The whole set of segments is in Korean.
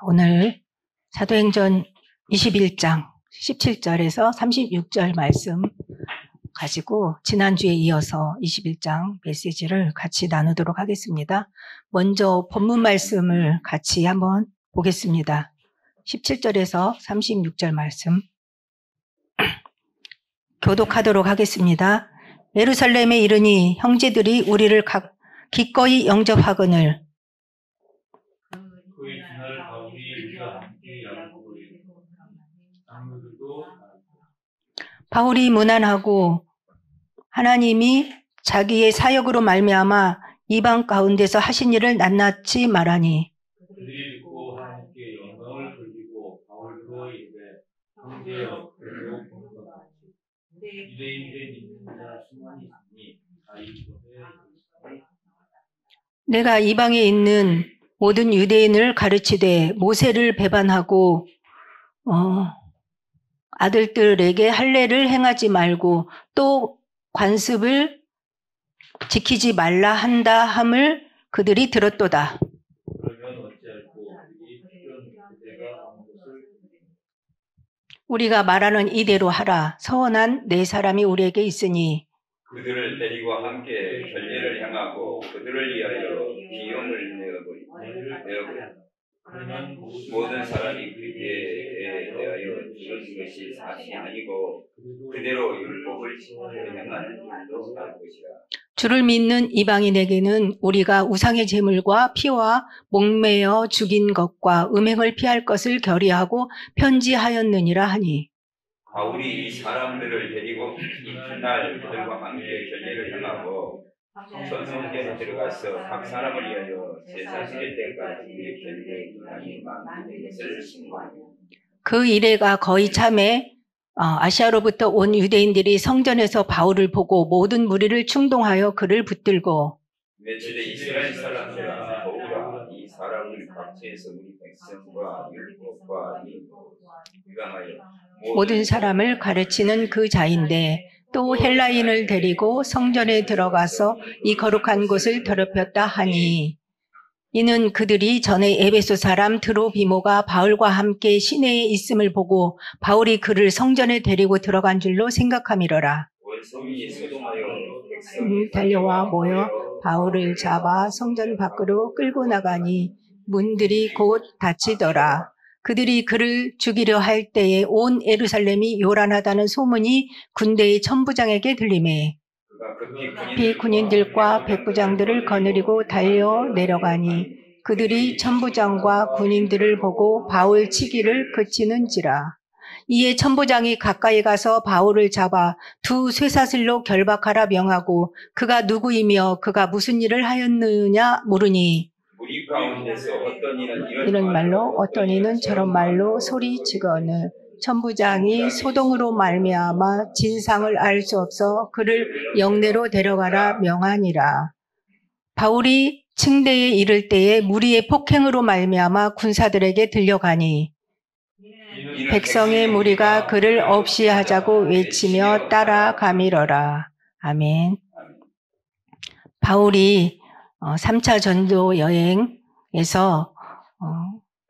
오늘 사도행전 21장 17절에서 36절 말씀 가지고 지난주에 이어서 21장 메시지를 같이 나누도록 하겠습니다. 먼저 본문 말씀을 같이 한번 보겠습니다. 17절에서 36절 말씀 교독하도록 하겠습니다. 예루살렘에 이르니 형제들이 우리를 기꺼이 영접하거늘 그의 그날 바울이 우리와 함께 야고보를 장로들도 바울이 무난하고 하나님이 자기의 사역으로 말미암아 이방 가운데서 하신 일을 낱낱이 말하니 그들이 듣고 하나님께 영광을 돌리고 바울도 이르되 형제여 그리고 보는 것 같이 유대인들의 믿는 자 수많이 있으니 다 이곳에 내가 이방에 있는 모든 유대인을 가르치되 모세를 배반하고 아들들에게 할례를 행하지 말고 또 관습을 지키지 말라 한다 함을 그들이 들었도다. 그러면 어찌할꼬 그들이 특별한 그대가 온 것을 우리가 말하는 이대로 하라. 서원한 네 사람이 우리에게 있으니 그들을 데리고 함께 결례를 행하고 그들을 위하여 비용을 내어버리고 그러면 모든 사람이 그에 대하여 이런 것이 사실이 아니고 그대로 율법을 지켜 행하는 일도 할 것이라. 주를 믿는 이방인에게는 우리가 우상의 제물과 피와 목매어 죽인 것과 음행을 피할 것을 결의하고 편지하였느니라 하니 바울이 이 사람들을 데리고 이튿날 그들과 함께 결례를 행하고 성전에 들어가서 각 사람을 위하여 제사 드릴 때까지 결례 기간이 만든 것을 신고하며 그 이래가 거의 참에 아시아로부터 온 유대인들이 성전에서 바울을 보고 모든 무리를 충동하여 그를 붙들고 며칠에 이스라엘 사람들아 바울아 이 사람을 각지에서 우리 백성과 율법과 위반하여 모든 사람을 가르치는 그 자인데 또 헬라인을 데리고 성전에 들어가서 이 거룩한 곳을 더럽혔다 하니 이는 그들이 전에 에베소 사람 드로비모가 바울과 함께 시내에 있음을 보고 바울이 그를 성전에 데리고 들어간 줄로 생각함이로라. 원성이 소동하여 백성이 달려와 모여 바울을 잡아 성전 밖으로 끌고 나가니 문들이 곧 닫히더라. 그들이 그를 죽이려 할 때에 온 예루살렘이 요란하다는 소문이 군대의 천부장에게 들리매 급히 군인들과 백부장들을 거느리고 달려 내려가니 그들이 천부장과 군인들을 보고 바울 치기를 그치는지라. 이에 천부장이 가까이 가서 바울을 잡아 두 쇠사슬로 결박하라 명하고 그가 누구이며 그가 무슨 일을 하였느냐 물으니 우리 가운데서 어떤 이는 이런 말로 어떤 이는 저런 말로 소리치거늘 천부장이 소동으로 말미암아 진상을 알 수 없어 그를 영내로 데려가라 명하니라. 바울이 층대에 이를 때에 무리의 폭행으로 말미암아 군사들에게 들려가니 백성의 무리가 그를 없이 하자고 외치며 따라가미러라. 아멘. 바울이 3차 전도 여행에서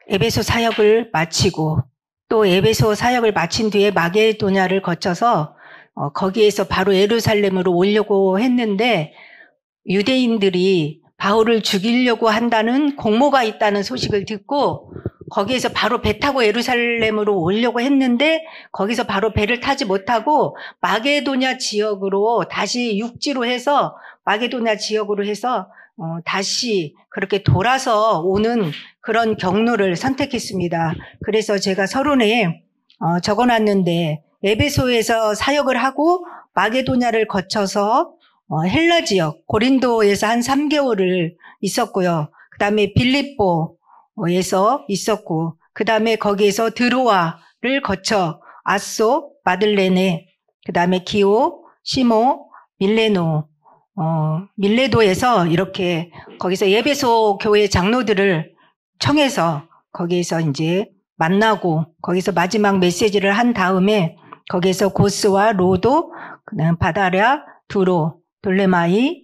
에베소 사역을 마치고 또 에베소 사역을 마친 뒤에 마게도냐를 거쳐서 거기에서 바로 예루살렘으로 오려고 했는데 유대인들이 바울을 죽이려고 한다는 공모가 있다는 소식을 듣고 거기에서 바로 배 타고 예루살렘으로 오려고 했는데 거기서 바로 배를 타지 못하고 마게도냐 지역으로 다시 육지로 해서 마게도냐 지역으로 해서 다시 그렇게 돌아서 오는 그런 경로를 선택했습니다. 그래서 제가 서론에 적어놨는데 에베소에서 사역을 하고 마게도냐를 거쳐서 헬라 지역 고린도에서 한 3개월을 있었고요. 그 다음에 빌립보에서 있었고 그 다음에 거기에서 드로아를 거쳐 아소, 마들레네, 그 다음에 기오, 시모, 밀레도에서 이렇게 거기서 에베소 교회 장로들을 청해서 거기에서 이제 만나고 거기서 마지막 메시지를 한 다음에 거기에서 고스와 로도, 그다음 바다랴, 두로, 돌레마이,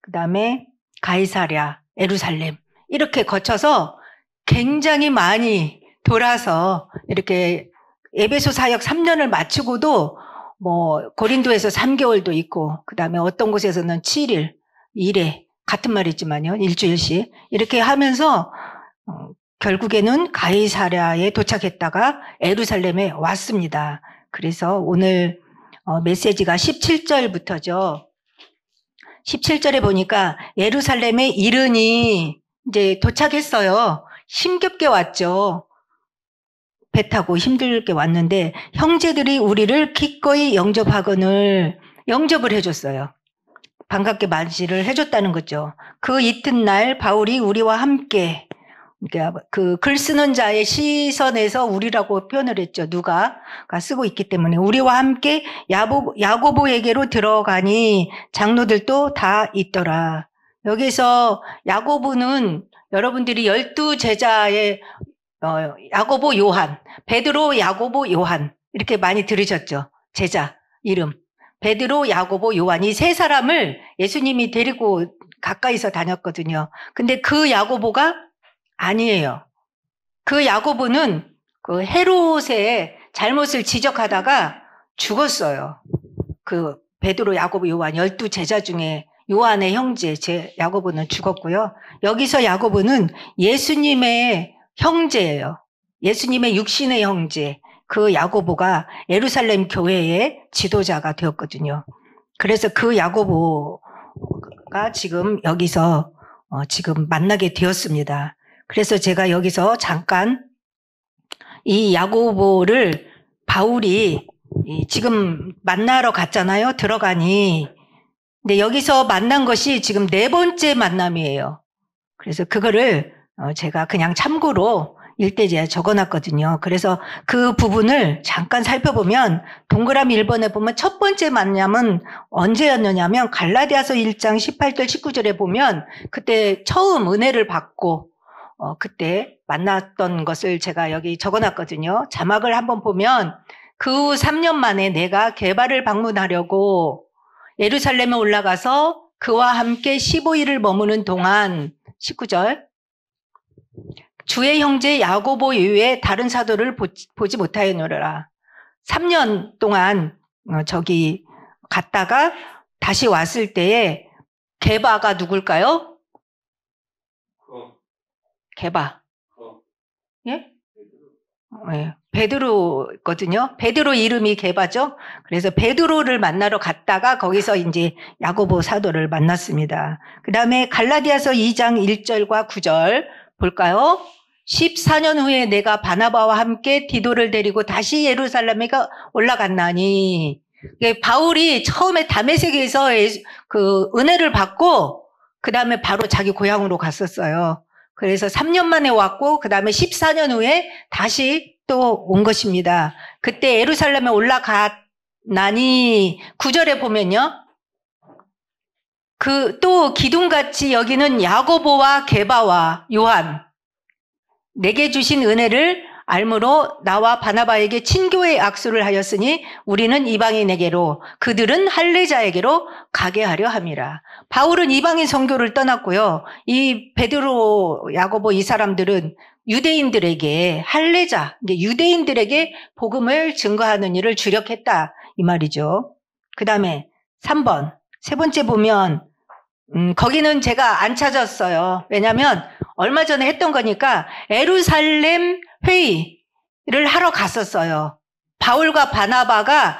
그다음에 가이사랴, 예루살렘 이렇게 거쳐서 굉장히 많이 돌아서 이렇게 에베소 사역 3년을 마치고도 뭐 고린도에서 3개월도 있고 그다음에 어떤 곳에서는 7일, 1회 같은 말이지만요. 일주일씩 이렇게 하면서 결국에는 가이사랴에 도착했다가 예루살렘에 왔습니다. 그래서 오늘 메시지가 17절부터죠. 17절에 보니까 예루살렘에 이르니 이제 도착했어요. 힘겹게 왔죠. 배 타고 힘들게 왔는데 형제들이 우리를 기꺼이 영접하거늘 영접을 해줬어요. 반갑게 맞이를 해줬다는 거죠. 그 이튿날 바울이 우리와 함께 그러니까 그 글 쓰는 자의 시선에서 우리라고 표현을 했죠. 누가가 쓰고 있기 때문에 우리와 함께 야고보에게로 들어가니 장로들도 다 있더라. 여기서 야고보는 여러분들이 12제자의 야고보, 요한, 베드로, 야고보, 요한 이렇게 많이 들으셨죠. 제자 이름 베드로, 야고보, 요한 이 세 사람을 예수님이 데리고 가까이서 다녔거든요. 근데 그 야고보가 아니에요. 그 야고보는 그 헤롯의 잘못을 지적하다가 죽었어요. 그 베드로, 야고보, 요한 12제자 중에 요한의 형제 야고보는 죽었고요. 여기서 야고보는 예수님의 형제예요. 예수님의 육신의 형제. 그 야고보가 예루살렘 교회의 지도자가 되었거든요. 그래서 그 야고보가 지금 여기서 지금 만나게 되었습니다. 그래서 제가 여기서 잠깐 이 야고보를 바울이 지금 만나러 갔잖아요. 들어가니. 근데 여기서 만난 것이 지금 4번째 만남이에요. 그래서 그거를 제가 그냥 참고로 일대지에 적어놨거든요. 그래서 그 부분을 잠깐 살펴보면 동그라미 1번에 보면 첫 번째 만남은 언제였느냐면 갈라디아서 1장 18절 19절에 보면 그때 처음 은혜를 받고 그때 만났던 것을 제가 여기 적어놨거든요. 자막을 한번 보면 그 후 3년 만에 내가 게바를 방문하려고 예루살렘에 올라가서 그와 함께 15일을 머무는 동안 19절 주의 형제 야고보 이외에 다른 사도를 보지 못하였노라. 3년 동안 저기 갔다가 다시 왔을 때에 게바가 누굴까요? 게바. 예? 네, 베드로거든요. 베드로 이름이 게바죠. 그래서 베드로를 만나러 갔다가 거기서 이제 야고보 사도를 만났습니다. 그 다음에 갈라디아서 2장 1절과 9절 볼까요? 14년 후에 내가 바나바와 함께 디도를 데리고 다시 예루살렘에 올라갔나니. 바울이 처음에 다메섹에서 그 은혜를 받고 그 다음에 바로 자기 고향으로 갔었어요. 그래서 3년 만에 왔고 그 다음에 14년 후에 다시 또 온 것입니다. 그때 예루살렘에 올라갔나니 9절에 보면요. 또 기둥같이 여기는 야고보와 게바와 요한 내게 주신 은혜를 알므로 나와 바나바에게 친교의 악수를 하였으니 우리는 이방인에게로 그들은 할례자에게로 가게 하려 함이라. 바울은 이방인 선교를 떠났고요. 이 베드로, 야고보 이 사람들은 유대인들에게 할례자, 유대인들에게 복음을 증거하는 일을 주력했다 이 말이죠. 그 다음에 3번 세 번째 보면 거기는 제가 안 찾았어요. 왜냐하면 얼마 전에 했던 거니까 예루살렘 회의를 하러 갔었어요. 바울과 바나바가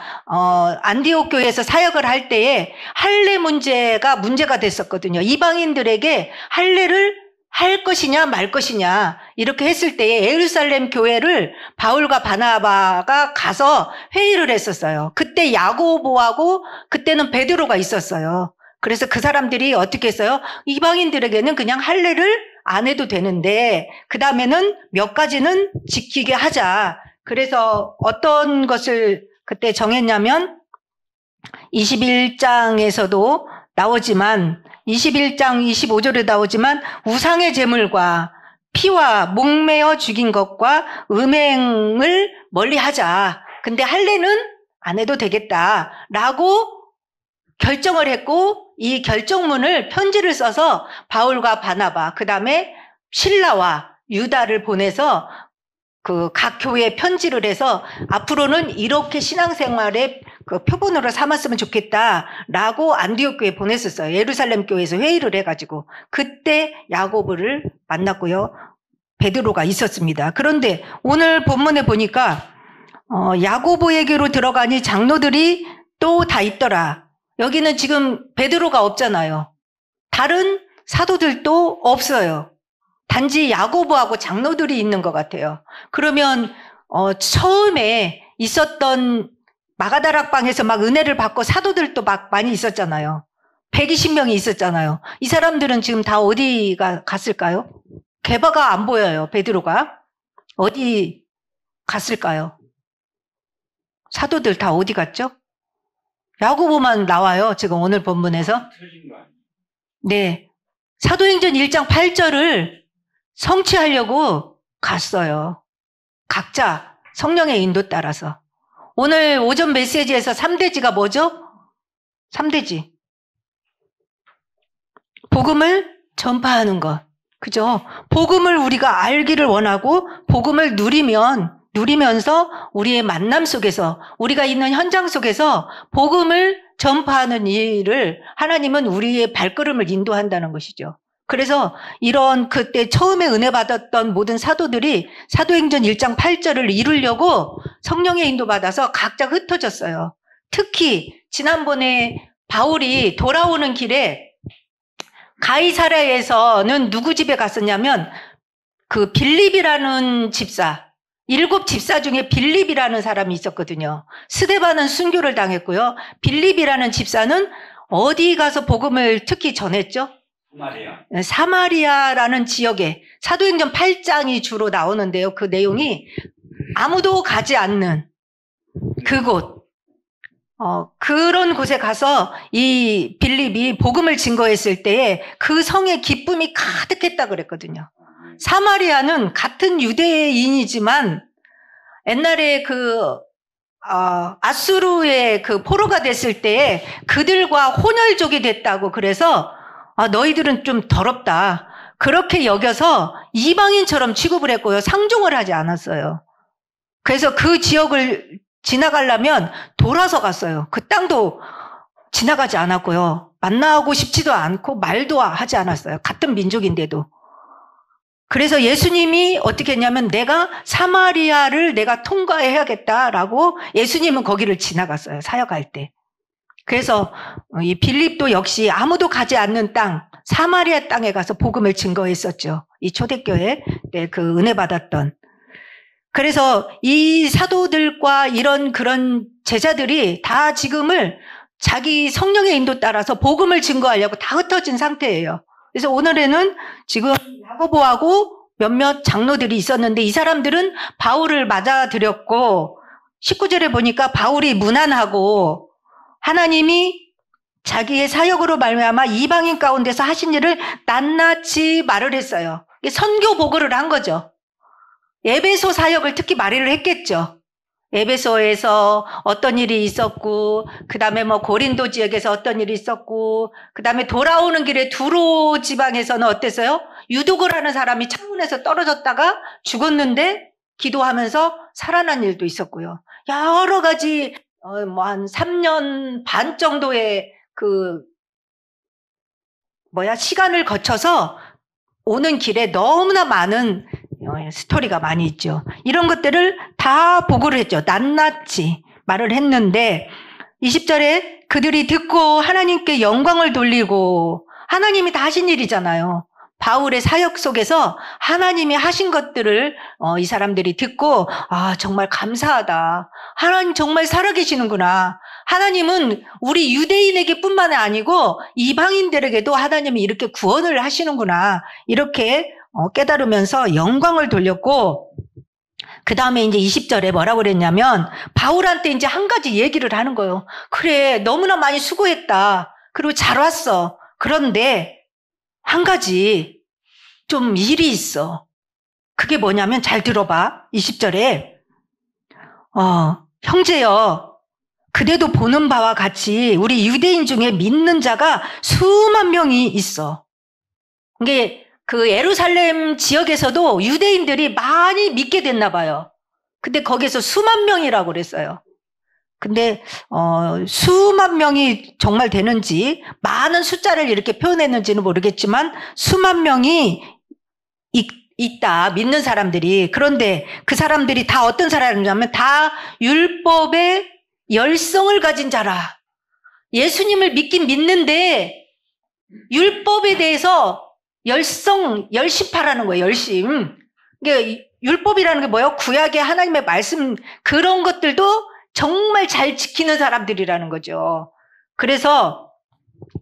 안디옥 교회에서 사역을 할 때에 할례 문제가 됐었거든요. 이방인들에게 할례를 할 것이냐 말 것이냐 이렇게 했을 때에 예루살렘 교회를 바울과 바나바가 가서 회의를 했었어요. 그때 야고보하고 그때는 베드로가 있었어요. 그래서 그 사람들이 어떻게 했어요? 이방인들에게는 그냥 할례를 안 해도 되는데 그 다음에는 몇 가지는 지키게 하자. 그래서 어떤 것을 그때 정했냐면 21장에서도 나오지만 21장 25절에 나오지만 우상의 제물과 피와 목매어 죽인 것과 음행을 멀리하자. 근데 할례는 안 해도 되겠다라고 결정을 했고 이 결정문을 편지를 써서 바울과 바나바 그 다음에 실라와 유다를 보내서 그 각 교회에 편지를 해서 앞으로는 이렇게 신앙생활의 그 표본으로 삼았으면 좋겠다라고 안디옥 교회에 보냈었어요. 예루살렘 교회에서 회의를 해가지고 그때 야고보를 만났고요. 베드로가 있었습니다. 그런데 오늘 본문에 보니까 야고보에게로 들어가니 장로들이 또 다 있더라. 여기는 지금 베드로가 없잖아요. 다른 사도들도 없어요. 단지 야고보하고 장로들이 있는 것 같아요. 그러면 처음에 있었던 마가다락방에서 막 은혜를 받고 사도들도 막 많이 있었잖아요. 120명이 있었잖아요. 이 사람들은 지금 다 어디가 갔을까요? 게바가 안 보여요. 베드로가 어디 갔을까요? 사도들 다 어디 갔죠? 야고보만 나와요. 지금 오늘 본문에서. 터진 거 아니에요? 네, 사도행전 1장 8절을 성취하려고 갔어요. 각자 성령의 인도 따라서. 오늘 오전 메시지에서 3대지가 뭐죠? 3대지. 복음을 전파하는 것. 그죠? 복음을 우리가 알기를 원하고 복음을 누리면서 우리의 만남 속에서 우리가 있는 현장 속에서 복음을 전파하는 일을 하나님은 우리의 발걸음을 인도한다는 것이죠. 그래서 이런 그때 처음에 은혜 받았던 모든 사도들이 사도행전 1장 8절을 이루려고 성령의 인도받아서 각자 흩어졌어요. 특히 지난번에 바울이 돌아오는 길에 가이사랴에서는 누구 집에 갔었냐면 그 빌립이라는 집사, 7 집사 중에 빌립이라는 사람이 있었거든요. 스데반은 순교를 당했고요. 빌립이라는 집사는 어디 가서 복음을 특히 전했죠? 사마리아라는 지역에 사도행전 8장이 주로 나오는데요. 그 내용이 아무도 가지 않는 그곳, 그런 곳에 가서 이 빌립이 복음을 증거했을 때에 그 성에 기쁨이 가득했다 그랬거든요. 사마리아는 같은 유대인이지만 옛날에 아수르의 그 포로가 됐을 때에 그들과 혼혈족이 됐다고 그래서 너희들은 좀 더럽다. 그렇게 여겨서 이방인처럼 취급을 했고요. 상종을 하지 않았어요. 그래서 그 지역을 지나가려면 돌아서 갔어요. 그 땅도 지나가지 않았고요. 만나고 싶지도 않고 말도 하지 않았어요. 같은 민족인데도. 그래서 예수님이 어떻게 했냐면 내가 사마리아를 내가 통과해야겠다라고 예수님은 거기를 지나갔어요. 사역할 때. 그래서 이 빌립도 역시 아무도 가지 않는 땅, 사마리아 땅에 가서 복음을 증거했었죠. 이 초대교회 때 그 은혜 받았던. 그래서 이 사도들과 그런 제자들이 다 지금을 자기 성령의 인도 따라서 복음을 증거하려고 다 흩어진 상태예요. 그래서 오늘에는 지금 야고보하고 몇몇 장로들이 있었는데 이 사람들은 바울을 맞아들였고 19절에 보니까 바울이 무난하고 하나님이 자기의 사역으로 말미암아 이방인 가운데서 하신 일을 낱낱이 말을 했어요. 선교 보고를 한 거죠. 에베소 사역을 특히 말을 했겠죠. 에베소에서 어떤 일이 있었고, 그 다음에 고린도 지역에서 어떤 일이 있었고, 그 다음에 돌아오는 길에 두로 지방에서는 어땠어요? 유독을 하는 사람이 창문에서 떨어졌다가 죽었는데 기도하면서 살아난 일도 있었고요. 여러 가지 한 3년 반 정도의 시간을 거쳐서 오는 길에 너무나 많은 스토리가 많이 있죠. 이런 것들을 다 보고를 했죠. 낱낱이 말을 했는데 20절에 그들이 듣고 하나님께 영광을 돌리고 하나님이 다 하신 일이잖아요. 바울의 사역 속에서 하나님이 하신 것들을 이 사람들이 듣고 정말 감사하다. 하나님 정말 살아계시는구나. 하나님은 우리 유대인에게 뿐만 아니고 이방인들에게도 하나님이 이렇게 구원을 하시는구나. 이렇게 깨달으면서 영광을 돌렸고 그 다음에 이제 20절에 뭐라고 그랬냐면 바울한테 이제 한 가지 얘기를 하는 거예요. 그래, 너무나 많이 수고했다. 그리고 잘 왔어. 그런데 한 가지 좀 일이 있어. 그게 뭐냐면 잘 들어봐. 20절에 형제여, 그대도 보는 바와 같이 우리 유대인 중에 믿는 자가 수만 명이 있어. 이게 그 예루살렘 지역에서도 유대인들이 많이 믿게 됐나 봐요. 근데 거기에서 수만 명이라고 그랬어요. 근데 수만 명이 정말 되는지 많은 숫자를 이렇게 표현했는지는 모르겠지만 수만 명이 있다, 믿는 사람들이. 그런데 그 사람들이 다 어떤 사람이냐면 다 율법의 열성을 가진 자라. 예수님을 믿긴 믿는데 율법에 대해서 열심파라는 거예요. 열심. 이게 율법이라는 게 뭐예요? 구약의 하나님의 말씀, 그런 것들도 정말 잘 지키는 사람들이라는 거죠. 그래서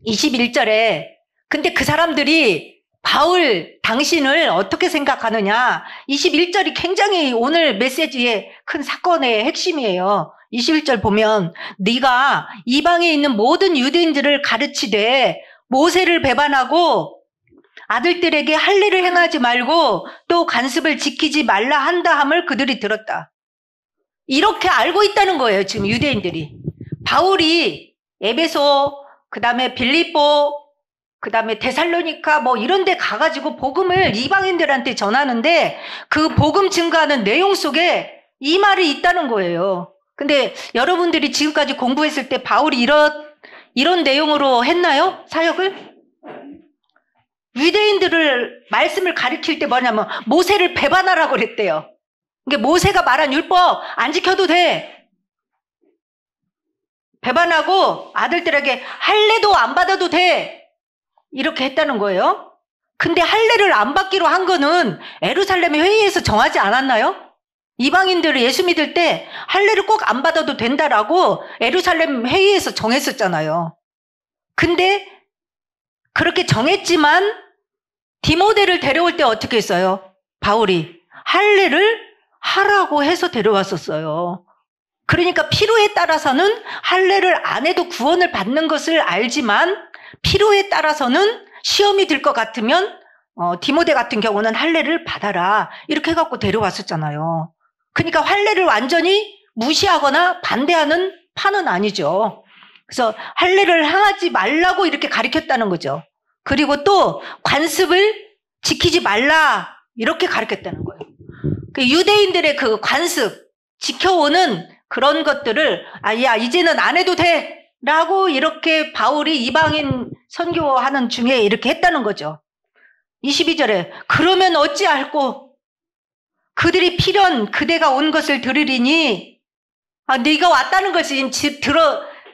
21절에 근데 그 사람들이 바울 당신을 어떻게 생각하느냐, 21절이 굉장히 오늘 메시지의 큰 사건의 핵심이에요. 21절 보면 네가 이방에 있는 모든 유대인들을 가르치되 모세를 배반하고 아들들에게 할례를 행하지 말고 또 관습을 지키지 말라 한다 함을 그들이 들었다. 이렇게 알고 있다는 거예요. 지금 유대인들이. 바울이 에베소, 그 다음에 빌립보, 그 다음에 데살로니카 뭐 이런 데 가가지고 복음을 이방인들한테 전하는데 그 복음 증거하는 내용 속에 이 말이 있다는 거예요. 근데 여러분들이 지금까지 공부했을 때 바울이 이런 내용으로 했나요? 사역을? 유대인들을 말씀을 가르칠 때 뭐냐면 모세를 배반하라고 그랬대요. 그러니까 모세가 말한 율법 안 지켜도 돼. 배반하고 아들들에게 할례도 안 받아도 돼. 이렇게 했다는 거예요. 근데 할례를 안 받기로 한 거는 예루살렘 회의에서 정하지 않았나요? 이방인들을 예수 믿을 때 할례를 꼭 안 받아도 된다라고 예루살렘 회의에서 정했었잖아요. 근데 그렇게 정했지만 디모데를 데려올 때 어떻게 했어요? 바울이 할례를 하라고 해서 데려왔었어요. 그러니까 필요에 따라서는 할례를 안 해도 구원을 받는 것을 알지만 필요에 따라서는 시험이 들 것 같으면 디모데 같은 경우는 할례를 받아라 이렇게 해갖고 데려왔었잖아요. 그러니까 할례를 완전히 무시하거나 반대하는 파는 아니죠. 그래서 할례를 행하지 말라고 이렇게 가르쳤다는 거죠. 그리고 또 관습을 지키지 말라 이렇게 가르쳤다는 거예요. 그 유대인들의 그 관습 지켜오는 그런 것들을 야 이제는 안 해도 돼 라고 이렇게 바울이 이방인 선교하는 중에 이렇게 했다는 거죠. 22절에 그러면 어찌할꼬 그들이 필연 그대가 온 것을 들으리니 네가 왔다는 것을 지금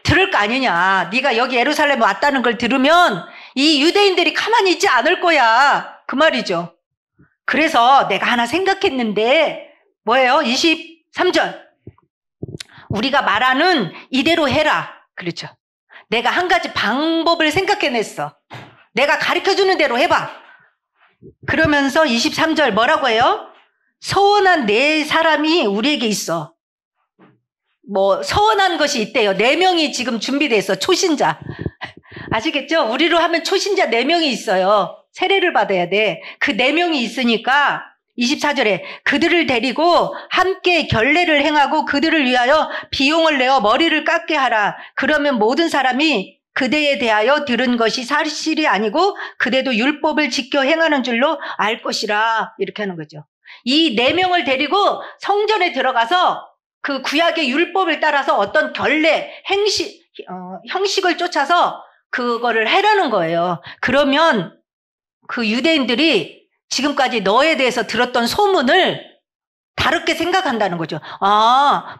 들을 거 아니냐. 네가 여기 예루살렘에 왔다는 걸 들으면 이 유대인들이 가만히 있지 않을 거야. 그 말이죠. 그래서 내가 하나 생각했는데 뭐예요? 23절 우리가 말하는 이대로 해라. 그렇죠. 내가 한 가지 방법을 생각해냈어. 내가 가르쳐주는 대로 해봐. 그러면서 23절 뭐라고 해요? 서원한 4사람이 우리에게 있어. 뭐 서원한 것이 있대요. 4명이 지금 준비돼 있어. 초신자. 아시겠죠? 우리로 하면 초신자 4명이 있어요. 세례를 받아야 돼. 그 4명이 있으니까 24절에 그들을 데리고 함께 결례를 행하고 그들을 위하여 비용을 내어 머리를 깎게 하라. 그러면 모든 사람이 그대에 대하여 들은 것이 사실이 아니고 그대도 율법을 지켜 행하는 줄로 알 것이라. 이렇게 하는 거죠. 이 4명을 데리고 성전에 들어가서 그 구약의 율법을 따라서 어떤 결례, 형식을 쫓아서 그거를 해라는 거예요. 그러면 그 유대인들이 지금까지 너에 대해서 들었던 소문을 다르게 생각한다는 거죠.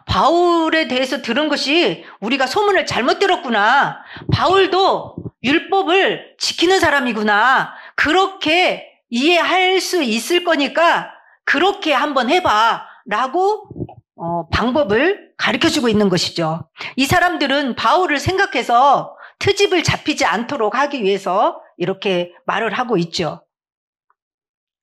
바울에 대해서 들은 것이 우리가 소문을 잘못 들었구나. 바울도 율법을 지키는 사람이구나. 그렇게 이해할 수 있을 거니까 그렇게 한번 해봐 라고 방법을 가르쳐주고 있는 것이죠. 이 사람들은 바울을 생각해서 트집을 잡히지 않도록 하기 위해서 이렇게 말을 하고 있죠.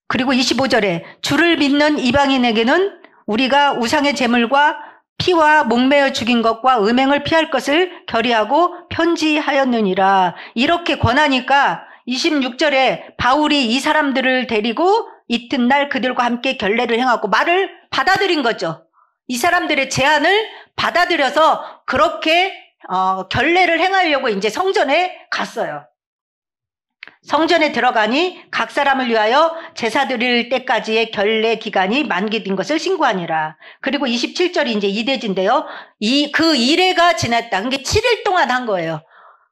그리고 25절에 주를 믿는 이방인에게는 우리가 우상의 제물과 피와 목매어 죽인 것과 음행을 피할 것을 결의하고 편지하였느니라. 이렇게 권하니까 26절에 바울이 이 사람들을 데리고 이튿날 그들과 함께 결례를 행하고 말을 받아들인 거죠. 이 사람들의 제안을 받아들여서 그렇게 결례를 행하려고 이제 성전에 갔어요. 성전에 들어가니 각 사람을 위하여 제사 드릴 때까지의 결례 기간이 만기된 것을 신고하니라. 그리고 27절이 이제 이대지인데요. 그 이래가 지났다. 그게 7일 동안 한 거예요.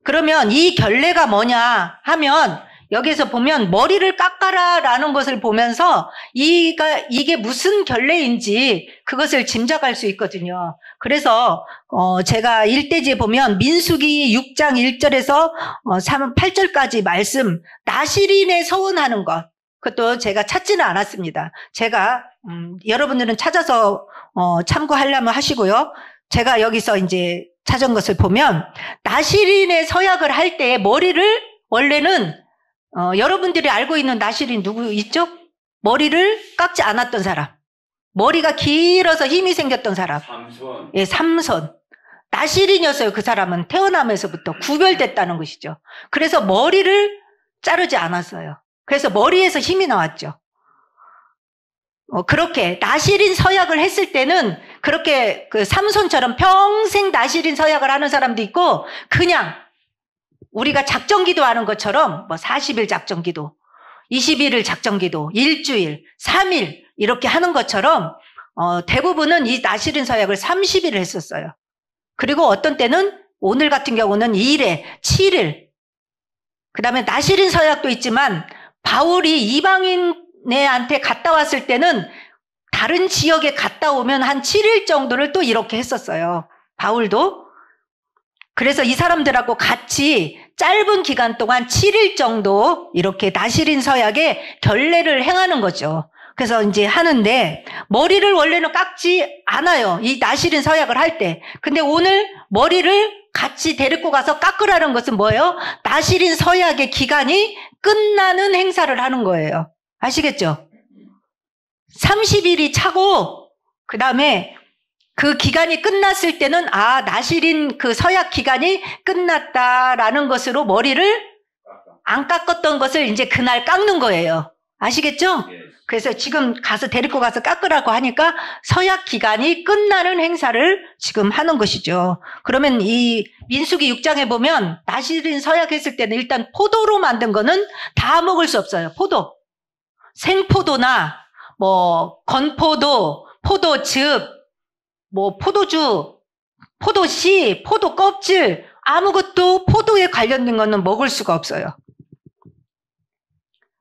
그러면 이 결례가 뭐냐 하면 여기서 보면 머리를 깎아라라는 것을 보면서 이게 무슨 결례인지 그것을 짐작할 수 있거든요. 그래서 제가 1대지에 보면 민수기 6장 1절에서 8절까지 말씀 나실인에 서원하는 것, 그것도 제가 찾지는 않았습니다. 제가 여러분들은 찾아서 참고하려면 하시고요. 제가 여기서 이제 찾은 것을 보면 나실인의 서약을 할 때 머리를 원래는 여러분들이 알고 있는 나실인 누구 있죠? 머리를 깎지 않았던 사람. 머리가 길어서 힘이 생겼던 사람. 삼손. 예, 삼손. 나실인이었어요. 그 사람은 태어나면서부터 구별됐다는 것이죠. 그래서 머리를 자르지 않았어요. 그래서 머리에서 힘이 나왔죠. 그렇게 나실인 서약을 했을 때는 그렇게 그 삼손처럼 평생 나실인 서약을 하는 사람도 있고 그냥 우리가 작정기도 하는 것처럼 뭐 40일 작정기도, 21일 작정기도, 일주일, 3일 이렇게 하는 것처럼 대부분은 이 나실인 서약을 30일을 했었어요. 그리고 어떤 때는 오늘 같은 경우는 2일에 7일. 그 다음에 나실인 서약도 있지만 바울이 이방인한테 갔다 왔을 때는 다른 지역에 갔다 오면 한 7일 정도를 또 이렇게 했었어요. 바울도. 그래서 이 사람들하고 같이 짧은 기간 동안 7일 정도 이렇게 나실인 서약에 결례를 행하는 거죠. 그래서 이제 하는데 머리를 원래는 깎지 않아요. 이 나실인 서약을 할 때. 근데 오늘 머리를 같이 데리고 가서 깎으라는 것은 뭐예요? 나실인 서약의 기간이 끝나는 행사를 하는 거예요. 아시겠죠? 30일이 차고 그 다음에 그 기간이 끝났을 때는 나실인 그 서약 기간이 끝났다라는 것으로 머리를 안 깎았던 것을 이제 그날 깎는 거예요. 아시겠죠? 그래서 지금 가서 데리고 가서 깎으라고 하니까 서약 기간이 끝나는 행사를 지금 하는 것이죠. 그러면 이 민수기 6장에 보면 나실인 서약했을 때는 일단 포도로 만든 거는 다 먹을 수 없어요. 포도. 생포도나 뭐 건포도, 포도즙, 뭐 포도주, 포도씨, 포도 껍질 아무것도 포도에 관련된 거는 먹을 수가 없어요.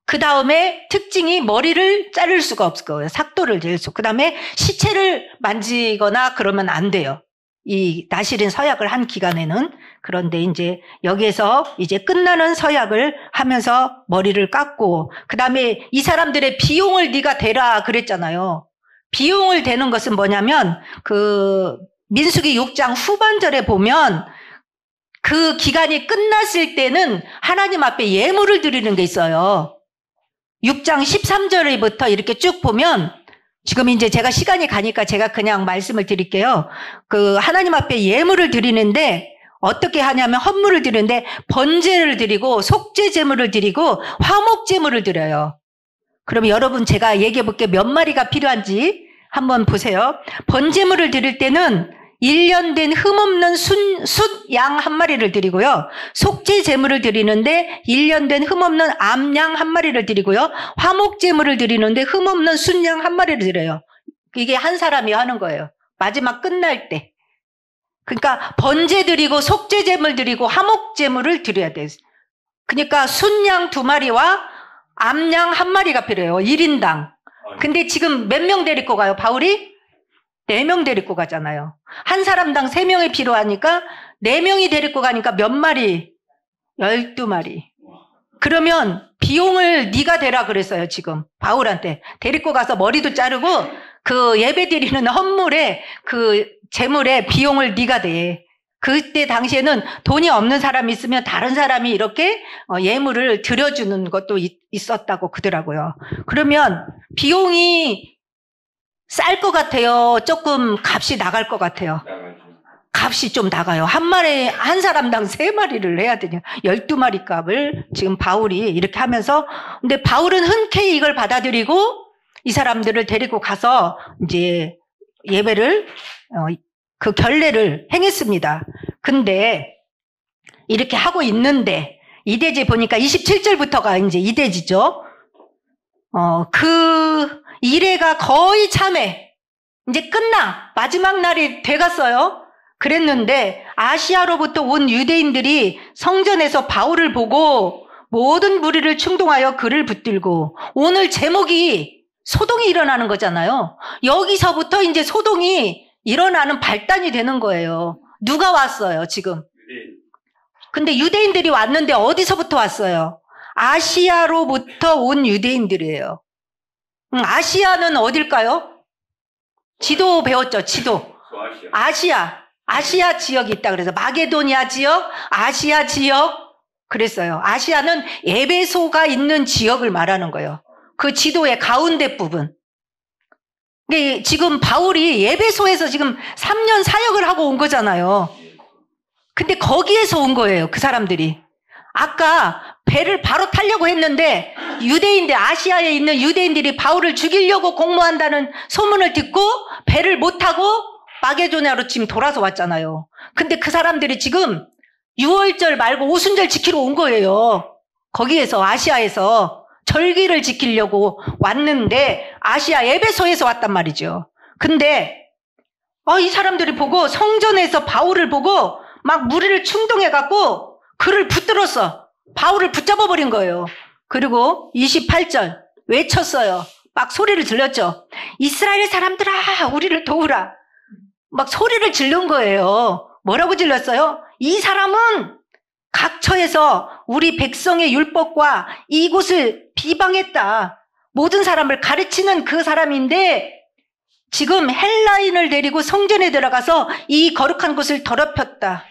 그 다음에 특징이 머리를 자를 수가 없을 거예요. 삭도를 낼 수. 그 다음에 시체를 만지거나 그러면 안 돼요. 이 나실인 서약을 한 기간에는. 그런데 이제 여기에서 이제 끝나는 서약을 하면서 머리를 깎고 그 다음에 이 사람들의 비용을 네가 대라 그랬잖아요. 비용을 대는 것은 뭐냐면 그 민수기 6장 후반절에 보면 그 기간이 끝났을 때는 하나님 앞에 예물을 드리는 게 있어요. 6장 13절부터 이렇게 쭉 보면 지금 이제 제가 시간이 가니까 제가 그냥 말씀을 드릴게요. 그 하나님 앞에 예물을 드리는데 어떻게 하냐면 헌물을 드리는데 번제를 드리고 속죄 제물을 드리고 화목 제물을 드려요. 그럼 여러분 제가 얘기해 볼게요. 몇 마리가 필요한지 한번 보세요. 번제물을 드릴 때는 1년 된 흠없는 숫 양 한 마리를 드리고요. 속죄 제물을 드리는데 1년 된 흠없는 암양 한 마리를 드리고요. 화목 제물을 드리는데 흠없는 순양 한 마리를 드려요. 이게 한 사람이 하는 거예요. 마지막 끝날 때. 그러니까 번제 드리고 속죄 제물 드리고 화목 제물을 드려야 돼요. 그러니까 순양 2마리와 암양 1마리가 필요해요. 1인당. 근데 지금 몇 명 데리고 가요? 바울이? 4명 데리고 가잖아요. 한 사람당 3명이 필요하니까 4명이 데리고 가니까 몇 마리? 12마리. 그러면 비용을 네가 대라 그랬어요. 지금 바울한테. 데리고 가서 머리도 자르고 그 예배 드리는 헌물에 그 제물에 비용을 네가 대. 그때 당시에는 돈이 없는 사람이 있으면 다른 사람이 이렇게 예물을 드려주는 것도 있었다고 그러더라고요. 그러면 비용이 쌀 것 같아요? 조금 값이 나갈 것 같아요? 값이 좀 나가요. 한 사람당 3마리를 해야 되냐. 12마리 값을 지금 바울이 이렇게 하면서, 근데 바울은 흔쾌히 이걸 받아들이고 이 사람들을 데리고 가서 이제 예배를, 그 결례를 행했습니다. 근데 이렇게 하고 있는데 이대지 보니까 27절부터가 이제 이대지죠. 그 이래가 거의 참회, 이제 마지막 날이 돼갔어요. 그랬는데 아시아로부터 온 유대인들이 성전에서 바울을 보고 모든 무리를 충동하여 그를 붙들고, 오늘 제목이 소동이 일어나는 거잖아요. 여기서부터 이제 소동이 일어나는 발단이 되는 거예요. 누가 왔어요, 지금? 근데 유대인들이 왔는데 어디서부터 왔어요? 아시아로부터 온 유대인들이에요. 아시아는 어딜까요? 지도 배웠죠, 지도. 아시아 지역이 있다 그래서 마게도니아 지역, 아시아 지역 그랬어요. 아시아는 에베소가 있는 지역을 말하는 거예요. 그 지도의 가운데 부분. 근데 지금 바울이 에베소에서 지금 3년 사역을 하고 온 거잖아요. 근데 거기에서 온 거예요, 그 사람들이. 아까 배를 바로 타려고 했는데 유대인들, 아시아에 있는 유대인들이 바울을 죽이려고 공모한다는 소문을 듣고 배를 못 타고 마게도냐로 지금 돌아서 왔잖아요. 근데 그 사람들이 지금 6월절 말고 오순절 지키러 온 거예요. 거기에서, 아시아에서 절기를 지키려고 왔는데 아시아 에베소에서 왔단 말이죠. 근데 이 사람들이 보고, 성전에서 바울을 보고 막 무리를 충동해갖고 그를 붙들었어. 바울을 붙잡아버린 거예요. 그리고 28절 외쳤어요. 막 소리를 질렀죠. 이스라엘 사람들아, 우리를 도우라. 막 소리를 지른 거예요. 뭐라고 질렀어요? 이 사람은 각처에서 우리 백성의 율법과 이곳을 비방했다. 모든 사람을 가르치는 그 사람인데 지금 헬라인을 데리고 성전에 들어가서 이 거룩한 곳을 더럽혔다.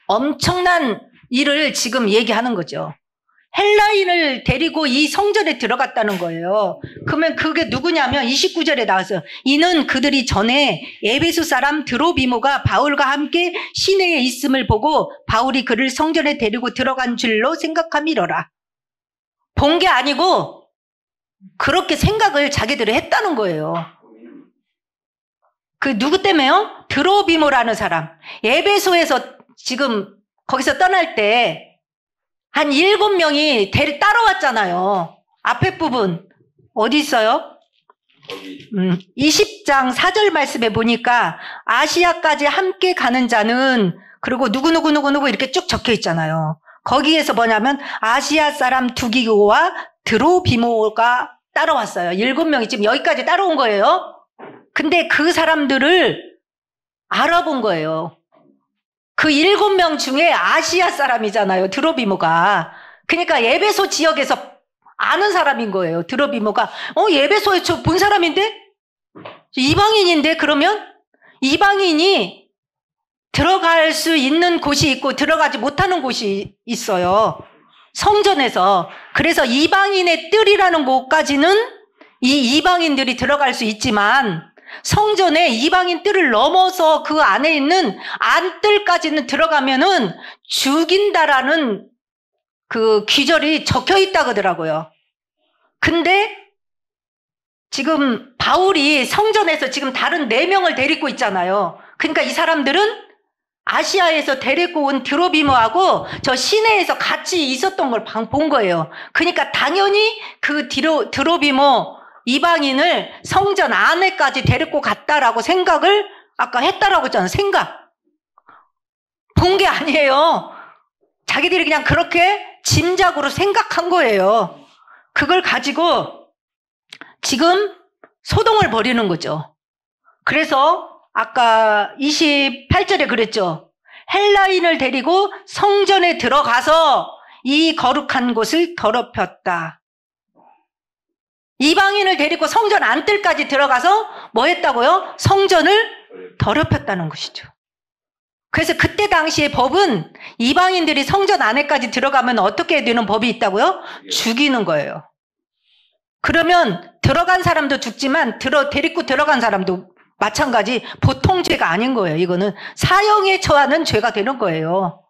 엄청난 일을 지금 얘기하는 거죠. 헬라인을 데리고 이 성전에 들어갔다는 거예요. 그러면 그게 누구냐면 29절에 나와서 이는 그들이 전에 에베소 사람 드로비모가 바울과 함께 시내에 있음을 보고 바울이 그를 성전에 데리고 들어간 줄로 생각함이러라. 본 게 아니고 그렇게 생각을 자기들이 했다는 거예요. 그 누구 때문에요? 드로비모라는 사람. 에베소에서 지금 거기서 떠날 때 한 7명이 따라왔잖아요. 앞에 부분 어디 있어요? 20장 4절 말씀에 보니까 아시아까지 함께 가는 자는, 그리고 누구누구 이렇게 쭉 적혀 있잖아요. 거기에서 뭐냐면 아시아 사람 두기고와 드로비모가 따라왔어요. 7명이 지금 여기까지 따라온 거예요. 근데 그 사람들을 알아본 거예요. 그 7명 중에 아시아 사람이잖아요, 드로비모가. 그러니까 에베소 지역에서 아는 사람인 거예요, 드로비모가. 에베소에 저 본 사람인데? 이방인인데? 그러면 이방인이 들어갈 수 있는 곳이 있고 들어가지 못하는 곳이 있어요, 성전에서. 그래서 이방인의 뜰이라는 곳까지는 이 이방인들이 들어갈 수 있지만 성전에 이방인 뜰을 넘어서 그 안에 있는 안뜰까지는 들어가면은 죽인다라는 그 규절이 적혀 있다 그러더라고요. 근데 지금 바울이 성전에서 지금 다른 4명을 데리고 있잖아요. 그러니까 이 사람들은 아시아에서 데리고 온 드로비모하고 저 시내에서 같이 있었던 걸 본 거예요. 그러니까 당연히 그 드로비모 이방인을 성전 안에까지 데리고 갔다라고 생각을 아까 했다라고 했잖아요. 생각. 본 게 아니에요. 자기들이 그냥 그렇게 짐작으로 생각한 거예요. 그걸 가지고 지금 소동을 벌이는 거죠. 그래서 아까 28절에 그랬죠. 헬라인을 데리고 성전에 들어가서 이 거룩한 곳을 더럽혔다. 이방인을 데리고 성전 안뜰까지 들어가서 뭐 했다고요? 성전을 더럽혔다는 것이죠. 그래서 그때 당시의 법은 이방인들이 성전 안에까지 들어가면 어떻게 되는 법이 있다고요? 죽이는 거예요. 그러면 들어간 사람도 죽지만 데리고 들어간 사람도 마찬가지, 보통 죄가 아닌 거예요. 이거는 사형에 처하는 죄가 되는 거예요.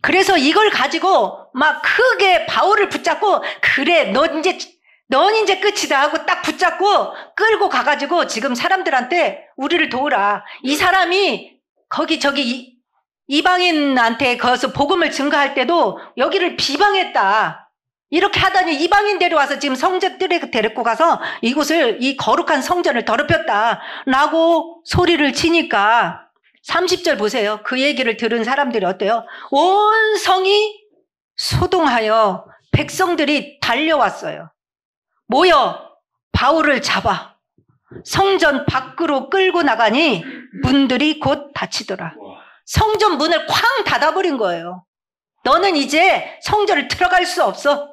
그래서 이걸 가지고 막 크게 바울을 붙잡고, 그래 넌 이제 끝이다 하고 딱 붙잡고 끌고 가가지고 지금 사람들한테 우리를 도우라. 이 사람이 거기 저기 이방인한테 거기서 복음을 증거할 때도 여기를 비방했다. 이렇게 하다니 이방인 데려와서 지금 성전 데리고 가서 이곳을, 이 거룩한 성전을 더럽혔다 라고 소리를 치니까 30절 보세요. 그 얘기를 들은 사람들이 어때요? 온 성이 소동하여 백성들이 달려왔어요. 모여 바울을 잡아 성전 밖으로 끌고 나가니 문들이 곧 닫히더라. 성전 문을 쾅 닫아버린 거예요. 너는 이제 성전을 들어갈 수 없어.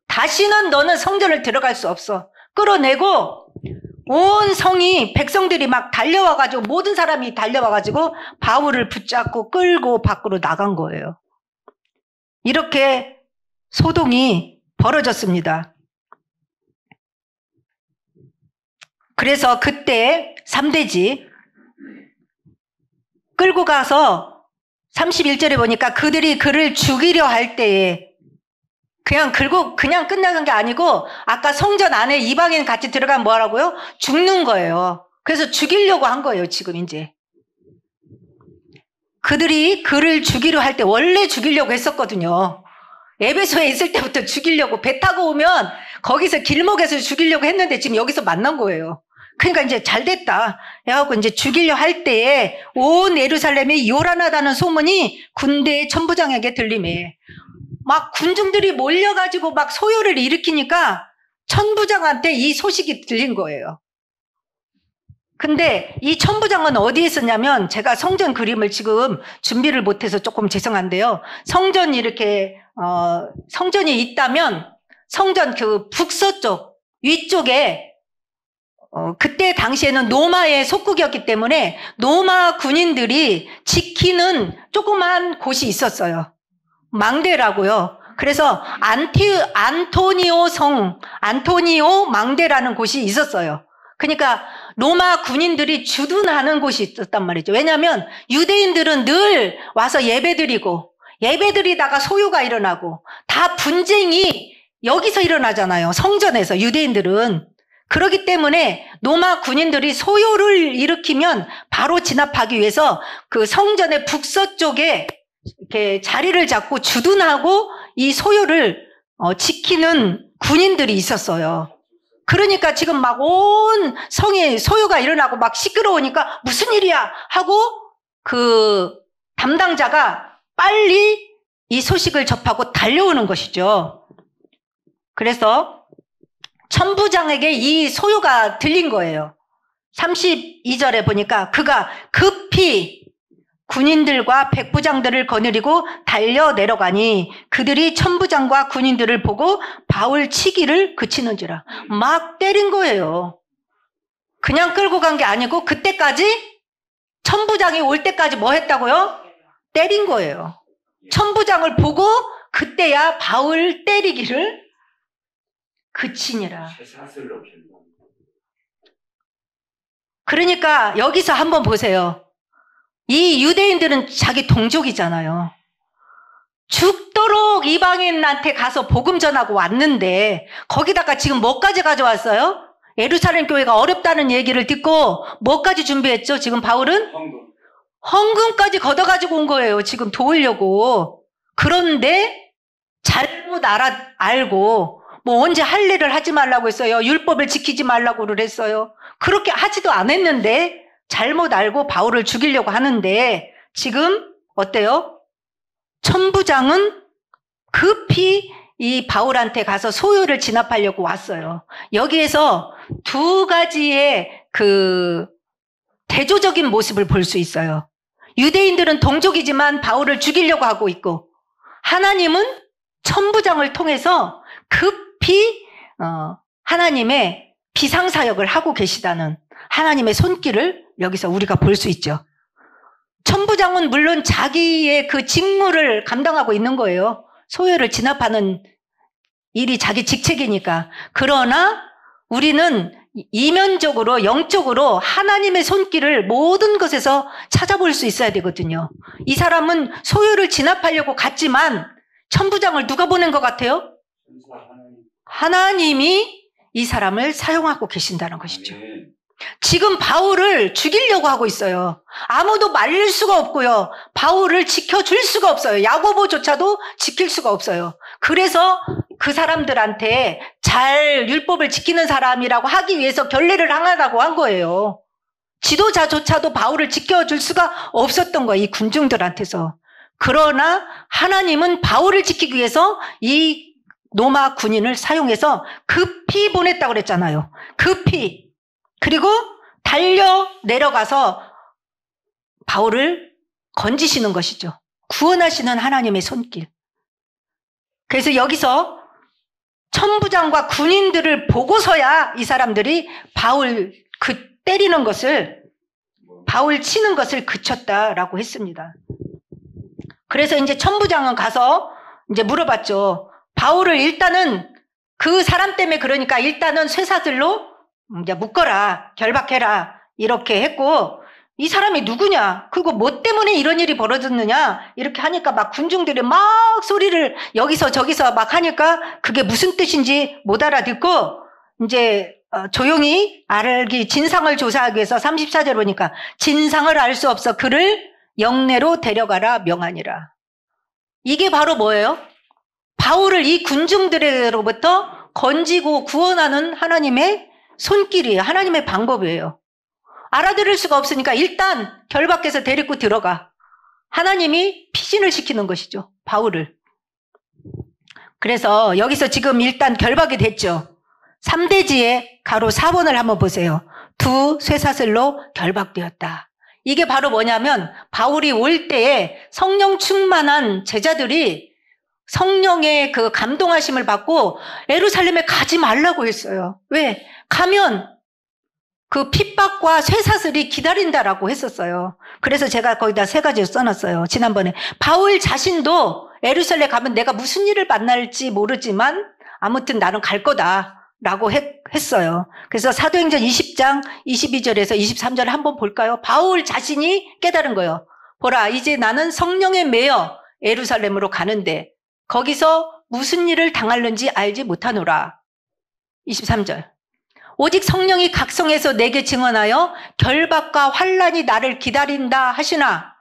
다시는 너는 성전을 들어갈 수 없어. 끌어내고 온 성이, 백성들이 막 달려와가지고, 모든 사람이 달려와가지고 바울을 붙잡고 끌고 밖으로 나간 거예요. 이렇게 소동이 벌어졌습니다. 그래서 그때 3대지 끌고 가서 31절에 보니까 그들이 그를 죽이려 할 때에 그냥 끝나는 게 아니고 아까 성전 안에 이방인 같이 들어가면 뭐하라고요? 죽는 거예요. 그래서 죽이려고 한 거예요, 지금 이제. 그들이 그를 죽이려 할 때 원래 죽이려고 했었거든요. 에베소에 있을 때부터 죽이려고, 배 타고 오면 거기서 길목에서 죽이려고 했는데 지금 여기서 만난 거예요. 그러니까 이제 잘 됐다 해갖고 이제 죽이려 할 때에 온 예루살렘이 요란하다는 소문이 군대의 천부장에게 들리매 막 군중들이 몰려가지고 막 소요를 일으키니까 천부장한테 이 소식이 들린 거예요. 근데 이 천부장은 어디에 있었냐면, 제가 성전 그림을 지금 준비를 못해서 조금 죄송한데요. 성전이 이렇게 성전이 있다면 성전 그 북서쪽 위쪽에 그때 당시에는 로마의 속국이었기 때문에 로마 군인들이 지키는 조그만 곳이 있었어요. 망대라고요. 그래서 안토니오 망대라는 곳이 있었어요. 그러니까 로마 군인들이 주둔하는 곳이 있었단 말이죠. 왜냐하면 유대인들은 늘 와서 예배드리고, 예배드리다가 소요가 일어나고, 다 분쟁이 여기서 일어나잖아요. 성전에서 유대인들은. 그렇기 때문에 로마 군인들이 소요를 일으키면 바로 진압하기 위해서 그 성전의 북서쪽에 이렇게 자리를 잡고 주둔하고 이 소요를 지키는 군인들이 있었어요. 그러니까 지금 막 온 성에 소요가 일어나고 막 시끄러우니까 무슨 일이야 하고 그 담당자가 빨리 이 소식을 접하고 달려오는 것이죠. 그래서 천부장에게 이 소요가 들린 거예요. 32절에 보니까 그가 급히 군인들과 백부장들을 거느리고 달려 내려가니 그들이 천부장과 군인들을 보고 바울 치기를 그치는지라. 막 때린 거예요. 그냥 끌고 간 게 아니고 그때까지 천부장이 올 때까지 뭐 했다고요? 때린 거예요. 천부장을 보고 그때야 바울 때리기를 그치니라. 그러니까 여기서 한번 보세요. 이 유대인들은 자기 동족이잖아요. 죽도록 이방인한테 가서 복음 전하고 왔는데 거기다가 지금 뭐까지 가져왔어요? 예루살렘 교회가 어렵다는 얘기를 듣고 뭐까지 준비했죠? 지금 바울은? 헌금까지 걷어가지고 온 거예요. 지금 도우려고. 그런데 잘못 알고 뭐 언제 할 일을 하지 말라고 했어요. 율법을 지키지 말라고 그랬어요. 그렇게 하지도 않았는데 잘못 알고 바울을 죽이려고 하는데 지금 어때요? 천부장은 급히 이 바울한테 가서 소요를 진압하려고 왔어요. 여기에서 두 가지의 그 대조적인 모습을 볼 수 있어요. 유대인들은 동족이지만 바울을 죽이려고 하고 있고, 하나님은 천부장을 통해서 급히 하나님의 비상사역을 하고 계시다는 하나님의 손길을 여기서 우리가 볼 수 있죠. 천부장은 물론 자기의 그 직무를 감당하고 있는 거예요. 소요를 진압하는 일이 자기 직책이니까. 그러나 우리는 이면적으로, 영적으로 하나님의 손길을 모든 것에서 찾아볼 수 있어야 되거든요. 이 사람은 소요를 진압하려고 갔지만 천부장을 누가 보낸 것 같아요? 하나님이 이 사람을 사용하고 계신다는 것이죠. 지금 바울을 죽이려고 하고 있어요. 아무도 말릴 수가 없고요. 바울을 지켜줄 수가 없어요. 야고보조차도 지킬 수가 없어요. 그래서 그 사람들한테 잘 율법을 지키는 사람이라고 하기 위해서 결례를 행하라고 한 거예요. 지도자조차도 바울을 지켜줄 수가 없었던 거예요. 이 군중들한테서. 그러나 하나님은 바울을 지키기 위해서 이 로마 군인을 사용해서 급히 보냈다고 그랬잖아요. 급히. 그리고 달려 내려가서 바울을 건지시는 것이죠. 구원하시는 하나님의 손길. 그래서 여기서 천부장과 군인들을 보고서야 이 사람들이 바울 때리는 것을, 바울 치는 것을 그쳤다라고 했습니다. 그래서 이제 천부장은 가서 이제 물어봤죠. 바울을 일단은 그 사람 때문에 그러니까 일단은 쇠사슬로 이제 묶어라, 결박해라 이렇게 했고, 이 사람이 누구냐, 그리고 뭐 때문에 이런 일이 벌어졌느냐 이렇게 하니까 막 군중들이 막 소리를 여기서 저기서 막 하니까 그게 무슨 뜻인지 못 알아듣고 이제 조용히 진상을 조사하기 위해서 34절 보니까 진상을 알 수 없어 그를 영내로 데려가라 명하니라. 이게 바로 뭐예요? 바울을 이 군중들로부터 건지고 구원하는 하나님의 손길이에요. 하나님의 방법이에요. 알아들을 수가 없으니까 일단 결박해서 데리고 들어가. 하나님이 피신을 시키는 것이죠. 바울을. 그래서 여기서 지금 일단 결박이 됐죠. 3대지에 가로 4번을 한번 보세요. 두 쇠사슬로 결박되었다. 이게 바로 뭐냐면 바울이 올 때에 성령 충만한 제자들이 성령의 그 감동하심을 받고 예루살렘에 가지 말라고 했어요. 왜? 가면 그 핍박과 쇠사슬이 기다린다라고 했었어요. 그래서 제가 거기다 3가지 써놨어요. 지난번에 바울 자신도 예루살렘 가면 내가 무슨 일을 만날지 모르지만 아무튼 나는 갈 거다라고 했어요. 그래서 사도행전 20장 22절에서 23절을 한번 볼까요? 바울 자신이 깨달은 거예요. 보라, 이제 나는 성령에 매여 예루살렘으로 가는데 거기서 무슨 일을 당할는지 알지 못하노라. 23절. 오직 성령이 각성해서 내게 증언하여 결박과 환난이 나를 기다린다 하시나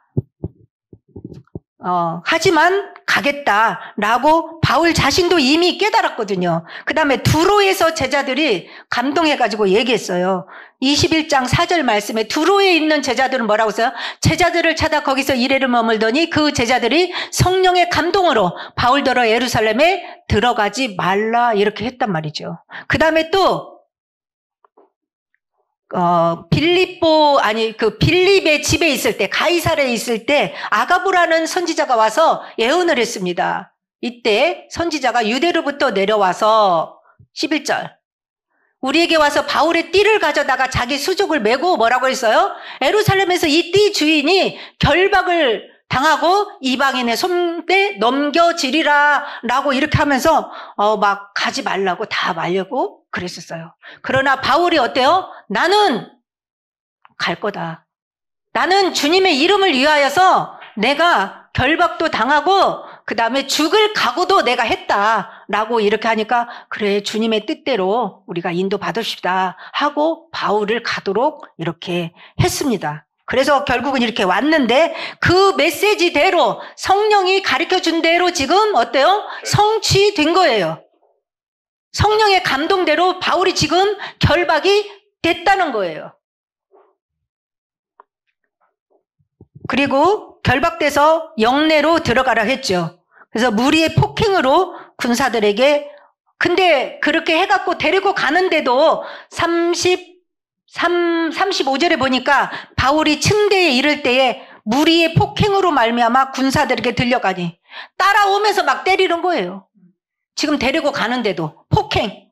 하지만 가겠다라고 바울 자신도 이미 깨달았거든요. 그 다음에 두로에서 제자들이 감동해가지고 얘기했어요. 21장 4절 말씀에 두로에 있는 제자들은 뭐라고 써요? 제자들을 찾아 거기서 이래를 머물더니 그 제자들이 성령의 감동으로 바울더러 예루살렘에 들어가지 말라 이렇게 했단 말이죠. 그 다음에 또 빌립의 집에 있을 때, 가이사랴에 있을 때 아가부라는 선지자가 와서 예언을 했습니다. 이때 선지자가 유대로부터 내려와서 11절. 우리에게 와서 바울의 띠를 가져다가 자기 수족을 메고 뭐라고 했어요? 예루살렘에서 이 띠 주인이 결박을 당하고 이방인의 손에 넘겨지리라 라고 이렇게 하면서 막 가지 말라고 다 말려고 그랬었어요. 그러나 바울이 어때요? 나는 갈 거다. 나는 주님의 이름을 위하여서 내가 결박도 당하고 그 다음에 죽을 각오도 내가 했다라고 이렇게 하니까 그래 주님의 뜻대로 우리가 인도받읍시다 하고 바울을 가도록 이렇게 했습니다. 그래서 결국은 이렇게 왔는데 그 메시지대로 성령이 가르쳐준 대로 지금 어때요? 성취된 거예요. 성령의 감동대로 바울이 지금 결박이 됐다는 거예요. 그리고 결박돼서 영내로 들어가라 했죠. 그래서 무리의 폭행으로 군사들에게 근데 그렇게 해갖고 데리고 가는데도 35절에 보니까 바울이 층대에 이를 때에 무리의 폭행으로 말미암아 군사들에게 들려가니 따라오면서 막 때리는 거예요. 지금 데리고 가는데도 폭행.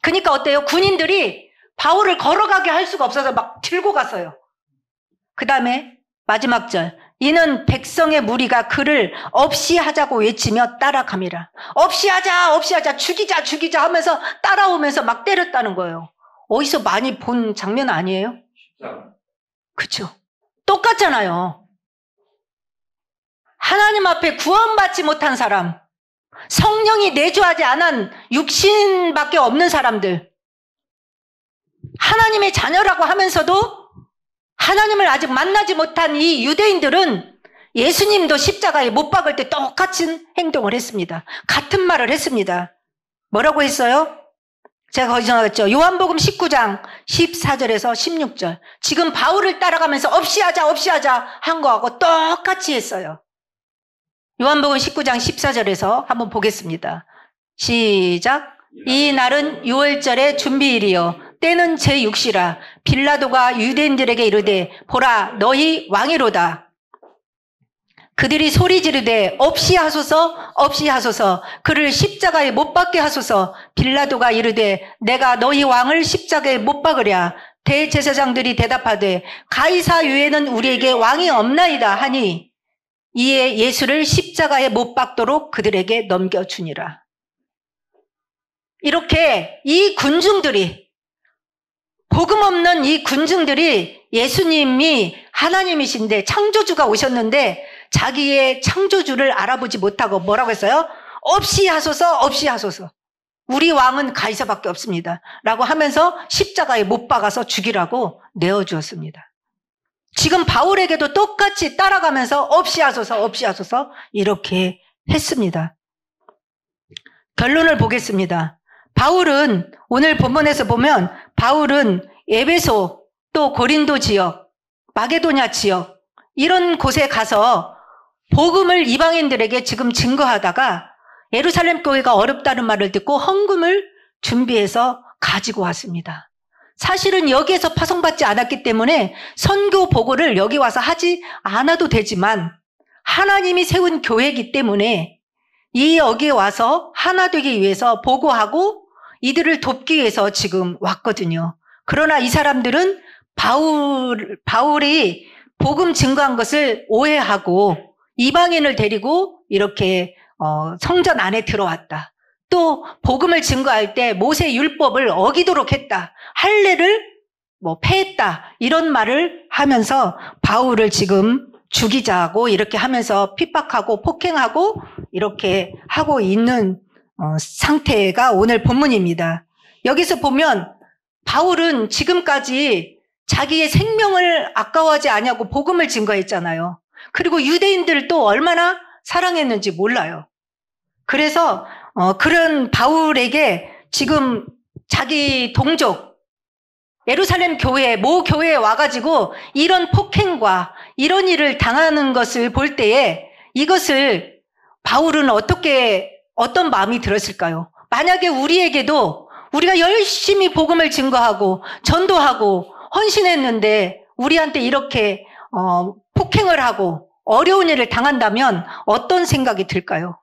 그러니까 어때요? 군인들이 바울을 걸어가게 할 수가 없어서 막 들고 갔어요. 그 다음에 마지막 절. 이는 백성의 무리가 그를 없이 하자고 외치며 따라감이라. 없이 하자, 죽이자 하면서 따라오면서 막 때렸다는 거예요. 어디서 많이 본 장면 아니에요? 그렇죠. 똑같잖아요. 하나님 앞에 구원받지 못한 사람, 성령이 내주하지 않은 육신밖에 없는 사람들, 하나님의 자녀라고 하면서도 하나님을 아직 만나지 못한 이 유대인들은 예수님도 십자가에 못 박을 때 똑같은 행동을 했습니다. 같은 말을 했습니다. 뭐라고 했어요? 제가 거기서 나왔죠. 요한복음 19장 14절에서 16절. 지금 바울을 따라가면서 없이 하자 한 거하고 똑같이 했어요. 요한복음 19장 14절에서 한번 보겠습니다. 시작. 이 날은 6월절의 준비일이요 때는 제6시라. 빌라도가 유대인들에게 이르되 보라 너희 왕이로다. 그들이 소리 지르되 없이 하소서 그를 십자가에 못 박게 하소서. 빌라도가 이르되 내가 너희 왕을 십자가에 못 박으랴. 대제사장들이 대답하되 가이사 외에는 우리에게 왕이 없나이다 하니 이에 예수를 십자가에 못 박도록 그들에게 넘겨주니라. 이렇게 이 군중들이, 복음 없는 이 군중들이 예수님이 하나님이신데 창조주가 오셨는데 자기의 창조주를 알아보지 못하고 뭐라고 했어요? 없이 하소서. 우리 왕은 가이사밖에 없습니다. 라고 하면서 십자가에 못 박아서 죽이라고 내어주었습니다. 지금 바울에게도 똑같이 따라가면서 없이 하소서 이렇게 했습니다. 결론을 보겠습니다. 바울은 오늘 본문에서 보면 바울은 에베소 또 고린도 지역, 마게도냐 지역 이런 곳에 가서 복음을 이방인들에게 지금 증거하다가 예루살렘 교회가 어렵다는 말을 듣고 헌금을 준비해서 가지고 왔습니다. 사실은 여기에서 파송받지 않았기 때문에 선교 보고를 여기 와서 하지 않아도 되지만 하나님이 세운 교회이기 때문에 이 여기에 와서 하나 되기 위해서 보고하고 이들을 돕기 위해서 지금 왔거든요. 그러나 이 사람들은 바울이 복음 증거한 것을 오해하고 이방인을 데리고 이렇게 성전 안에 들어왔다. 또 복음을 증거할 때 모세 율법을 어기도록 했다. 할례를 폐했다. 이런 말을 하면서 바울을 지금 죽이자고 이렇게 하면서 핍박하고 폭행하고 이렇게 하고 있는 상태가 오늘 본문입니다. 여기서 보면 바울은 지금까지 자기의 생명을 아까워하지 아니하고 복음을 증거했잖아요. 그리고 유대인들을 또 얼마나 사랑했는지 몰라요. 그래서 그런 바울에게 지금 자기 동족 예루살렘 교회 모 교회에 와가지고 이런 폭행과 이런 일을 당하는 것을 볼 때에 이것을 바울은 어떤 마음이 들었을까요? 만약에 우리에게도 우리가 열심히 복음을 증거하고 전도하고 헌신했는데 우리한테 이렇게 폭행을 하고 어려운 일을 당한다면 어떤 생각이 들까요?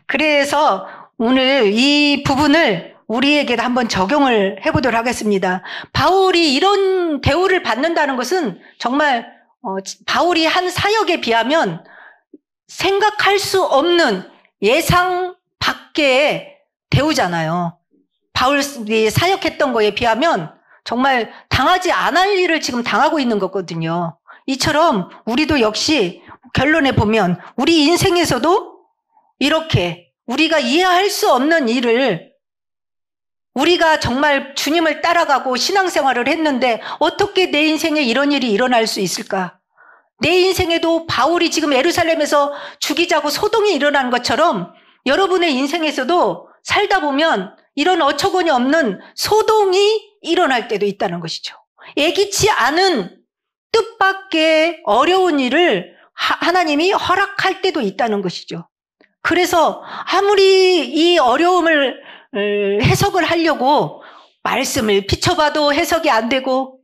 그래서 오늘 이 부분을 우리에게도 한번 적용을 해보도록 하겠습니다. 바울이 이런 대우를 받는다는 것은 정말 바울이 한 사역에 비하면 생각할 수 없는 예상 밖의 대우잖아요. 바울이 사역했던 거에 비하면 정말 당하지 않을 일을 지금 당하고 있는 거거든요. 이처럼 우리도 역시 결론에 보면 우리 인생에서도 이렇게 우리가 이해할 수 없는 일을 우리가 정말 주님을 따라가고 신앙생활을 했는데 어떻게 내 인생에 이런 일이 일어날 수 있을까? 내 인생에도 바울이 지금 예루살렘에서 죽이자고 소동이 일어난 것처럼 여러분의 인생에서도 살다 보면 이런 어처구니 없는 소동이 일어날 때도 있다는 것이죠. 예기치 않은 뜻밖의 어려운 일을 하나님이 허락할 때도 있다는 것이죠. 그래서 아무리 이 어려움을 해석을 하려고 말씀을 비춰봐도 해석이 안 되고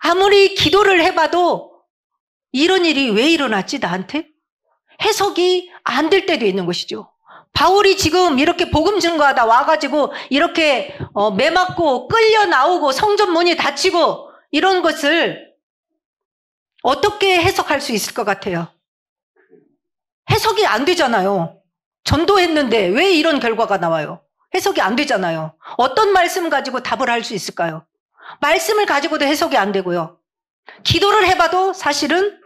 아무리 기도를 해봐도 이런 일이 왜 일어났지 나한테? 해석이 안 될 때도 있는 것이죠. 바울이 지금 이렇게 복음 증거하다 와가지고 이렇게 매 맞고 끌려 나오고 성전 문이 닫히고 이런 것을 어떻게 해석할 수 있을 것 같아요? 해석이 안 되잖아요. 전도했는데 왜 이런 결과가 나와요? 해석이 안 되잖아요. 어떤 말씀 가지고 답을 할 수 있을까요? 말씀을 가지고도 해석이 안 되고요. 기도를 해봐도 사실은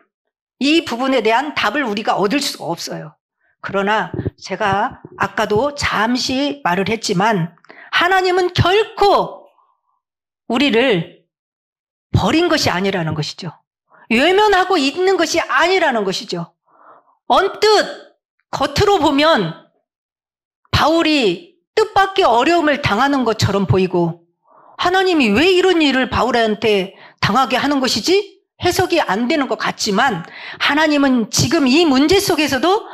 이 부분에 대한 답을 우리가 얻을 수가 없어요. 그러나 제가 아까도 잠시 말을 했지만 하나님은 결코 우리를 버린 것이 아니라는 것이죠. 외면하고 있는 것이 아니라는 것이죠. 언뜻 겉으로 보면 바울이 뜻밖의 어려움을 당하는 것처럼 보이고 하나님이 왜 이런 일을 바울한테 당하게 하는 것이지? 해석이 안 되는 것 같지만 하나님은 지금 이 문제 속에서도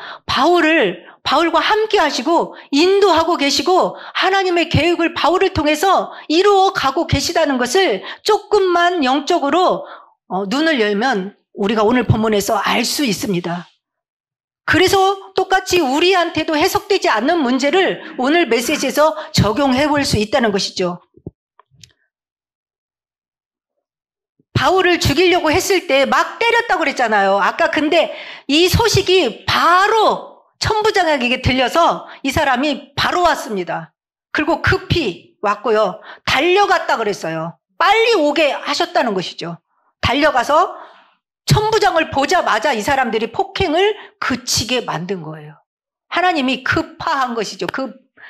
바울과 함께 하시고 인도하고 계시고 하나님의 계획을 바울을 통해서 이루어 가고 계시다는 것을 조금만 영적으로 눈을 열면 우리가 오늘 본문에서 알 수 있습니다. 그래서 똑같이 우리한테도 해석되지 않는 문제를 오늘 메시지에서 적용해 볼 수 있다는 것이죠. 바울을 죽이려고 했을 때 막 때렸다고 그랬잖아요. 아까 근데 이 소식이 바로 천부장에게 들려서 이 사람이 바로 왔습니다. 그리고 급히 왔고요. 달려갔다 그랬어요. 빨리 오게 하셨다는 것이죠. 달려가서 천부장을 보자마자 이 사람들이 폭행을 그치게 만든 거예요. 하나님이 급파한 것이죠.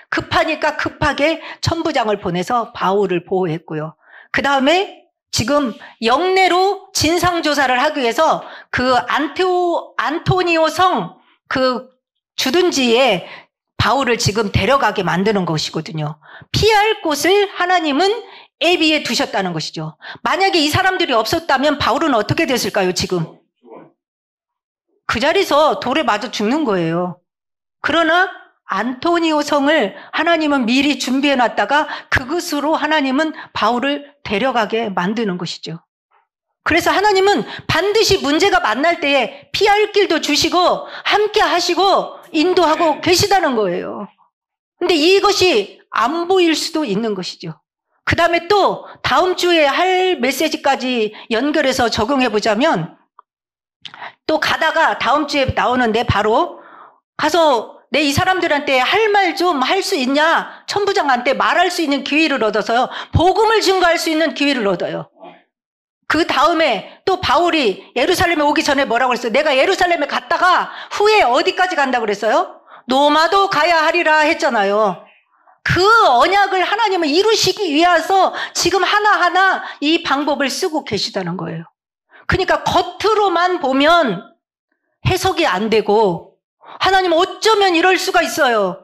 급하니까 급하게 천부장을 보내서 바울을 보호했고요. 그 다음에 지금 영내로 진상조사를 하기 위해서 그 안토니오 성 그 주둔지에 바울을 지금 데려가게 만드는 것이거든요. 피할 곳을 하나님은 애비에 두셨다는 것이죠. 만약에 이 사람들이 없었다면 바울은 어떻게 됐을까요, 지금? 그 자리에서 돌에 맞아 죽는 거예요. 그러나 안토니오 성을 하나님은 미리 준비해 놨다가 그것으로 하나님은 바울을 데려가게 만드는 것이죠. 그래서 하나님은 반드시 문제가 만날 때에 피할 길도 주시고 함께 하시고 인도하고 계시다는 거예요. 근데 이것이 안 보일 수도 있는 것이죠. 그 다음에 또 다음 주에 할 메시지까지 연결해서 적용해 보자면 또 가다가 다음 주에 나오는데 바로 가서 내 이 사람들한테 할 말 좀 할 수 있냐? 천부장한테 말할 수 있는 기회를 얻어서요. 복음을 증거할 수 있는 기회를 얻어요. 그 다음에 또 바울이 예루살렘에 오기 전에 뭐라고 그랬어요? 내가 예루살렘에 갔다가 후에 어디까지 간다고 그랬어요? 로마도 가야 하리라 했잖아요. 그 언약을 하나님은 이루시기 위해서 지금 하나하나 이 방법을 쓰고 계시다는 거예요. 그러니까 겉으로만 보면 해석이 안 되고 하나님 어쩌면 이럴 수가 있어요.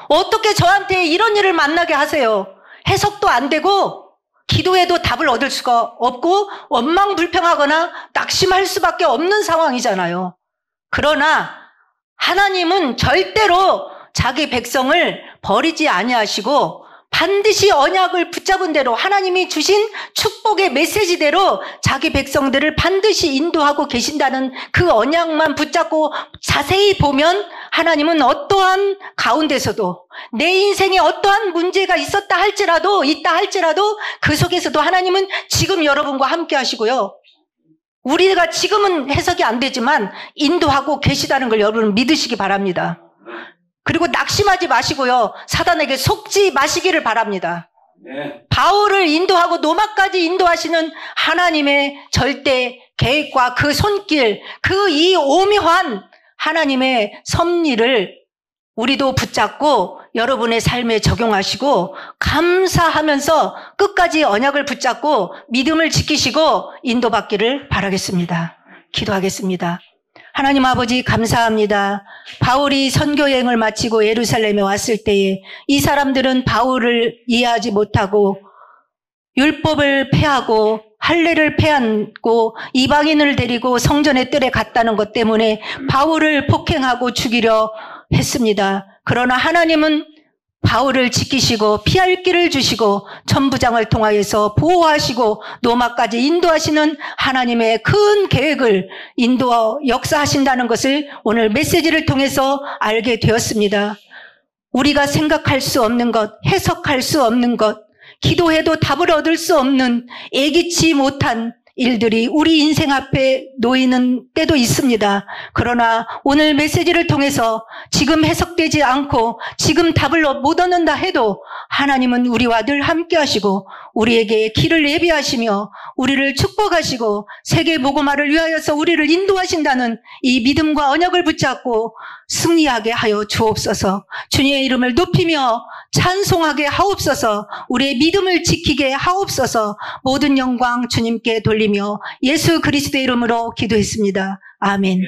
어떻게 저한테 이런 일을 만나게 하세요? 해석도 안 되고 기도해도 답을 얻을 수가 없고 원망불평하거나 낙심할 수밖에 없는 상황이잖아요. 그러나 하나님은 절대로 자기 백성을 버리지 아니하시고 반드시 언약을 붙잡은 대로 하나님이 주신 축복의 메시지대로 자기 백성들을 반드시 인도하고 계신다는 그 언약만 붙잡고 자세히 보면 하나님은 어떠한 가운데서도 내 인생에 어떠한 문제가 있다 할지라도 그 속에서도 하나님은 지금 여러분과 함께 하시고요. 우리가 지금은 해석이 안 되지만 인도하고 계시다는 걸 여러분 믿으시기 바랍니다. 그리고 낙심하지 마시고요. 사단에게 속지 마시기를 바랍니다. 네. 바울을 인도하고 노마까지 인도하시는 하나님의 절대 계획과 그 손길, 그 이 오묘한 하나님의 섭리를 우리도 붙잡고 여러분의 삶에 적용하시고 감사하면서 끝까지 언약을 붙잡고 믿음을 지키시고 인도받기를 바라겠습니다. 기도하겠습니다. 하나님 아버지 감사합니다. 바울이 선교 여행을 마치고 예루살렘에 왔을 때에 이 사람들은 바울을 이해하지 못하고 율법을 폐하고 할례를 폐하고 이방인을 데리고 성전의 뜰에 갔다는 것 때문에 바울을 폭행하고 죽이려 했습니다. 그러나 하나님은 바울을 지키시고 피할 길을 주시고 천부장을 통하여서 보호하시고 노마까지 인도하시는 하나님의 큰 계획을 역사하신다는 것을 오늘 메시지를 통해서 알게 되었습니다. 우리가 생각할 수 없는 것, 해석할 수 없는 것, 기도해도 답을 얻을 수 없는 예기치 못한 일들이 우리 인생 앞에 놓이는 때도 있습니다. 그러나 오늘 메시지를 통해서 지금 해석되지 않고 지금 답을 못 얻는다 해도 하나님은 우리와 늘 함께 하시고 우리에게 길을 예비하시며 우리를 축복하시고 세계 복음화를 위하여서 우리를 인도하신다는 이 믿음과 언약을 붙잡고 승리하게 하여 주옵소서. 주님의 이름을 높이며 찬송하게 하옵소서. 우리의 믿음을 지키게 하옵소서. 모든 영광 주님께 돌리며 예수 그리스도의 이름으로 기도했습니다. 아멘.